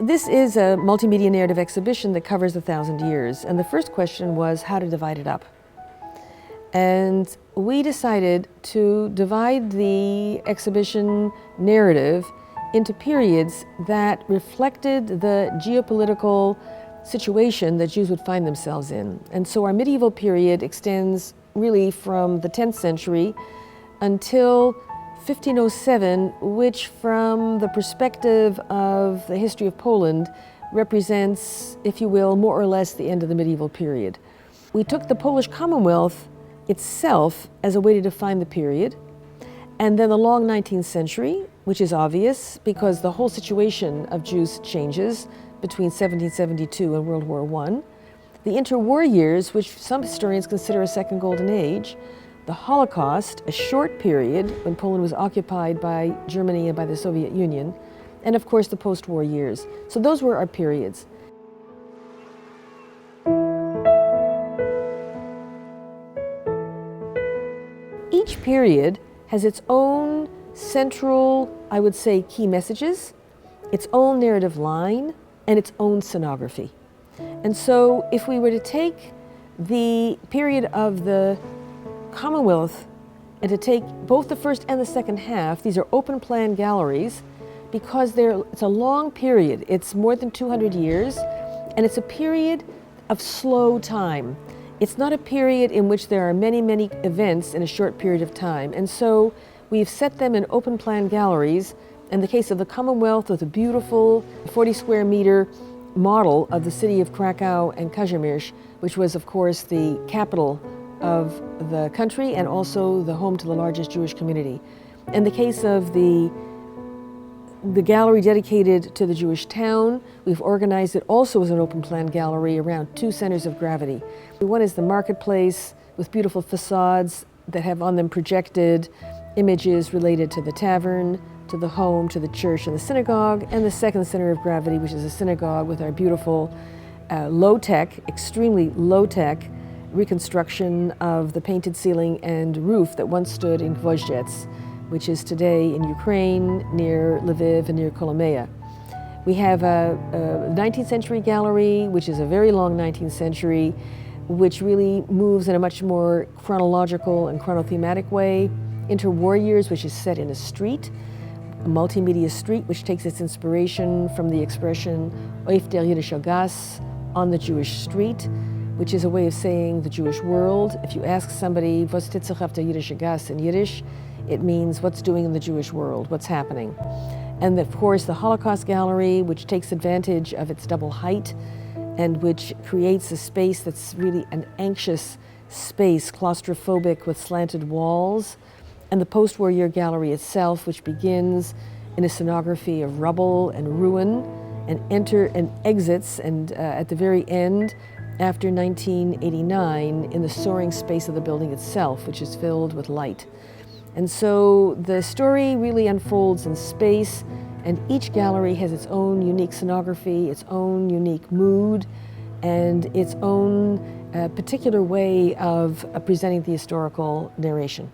This is a multimedia narrative exhibition that covers 1,000 years, and the first question was how to divide it up. And we decided to divide the exhibition narrative into periods that reflected the geopolitical situation that Jews would find themselves in. And so our medieval period extends really from the 10th century until 1507, which from the perspective of the history of Poland represents, if you will, more or less the end of the medieval period. We took the Polish Commonwealth itself as a way to define the period, and then the long 19th century, which is obvious because the whole situation of Jews changes between 1772 and World War I, the interwar years, which some historians consider a second golden age, the Holocaust, a short period when Poland was occupied by Germany and by the Soviet Union, and of course the post-war years. So those were our periods. Each period has its own central, I would say, key messages, its own narrative line, and its own scenography. And so if we were to take the period of the Commonwealth and to take both the first and the second half, these are open plan galleries because it's a long period. It's more than 200 years, and it's a period of slow time. It's not a period in which there are many, many events in a short period of time. And so we've set them in open plan galleries. In the case of the Commonwealth, with a beautiful 40 square meter model of the city of Krakow and Kazimierz, which was of course the capital of the country and also the home to the largest Jewish community. In the case of the gallery dedicated to the Jewish town, we've organized it also as an open plan gallery around two centers of gravity. One is the marketplace with beautiful facades that have on them projected images related to the tavern, to the home, to the church and the synagogue, and the second center of gravity, which is a synagogue with our beautiful low-tech, extremely low-tech reconstruction of the painted ceiling and roof that once stood in Gwoździec, which is today in Ukraine, near Lviv and near Kolomea. We have a 19th century gallery, which is a very long 19th century, which really moves in a much more chronological and chronothematic way. Interwar years, which is set in a street, a multimedia street, which takes its inspiration from the expression auf der jüdische Gasse, on the Jewish street, which is a way of saying the Jewish world. If you ask somebody, was tut sich auf der jüdische Gasse in Yiddish, it means what's doing in the Jewish world, what's happening. And of course the Holocaust Gallery, which takes advantage of its double height and which creates a space that's really an anxious space, claustrophobic with slanted walls. And the post-war year gallery itself, which begins in a scenography of rubble and ruin and exits and at the very end after 1989 in the soaring space of the building itself, which is filled with light. And so the story really unfolds in space, and each gallery has its own unique scenography, its own unique mood, and its own particular way of presenting the historical narration.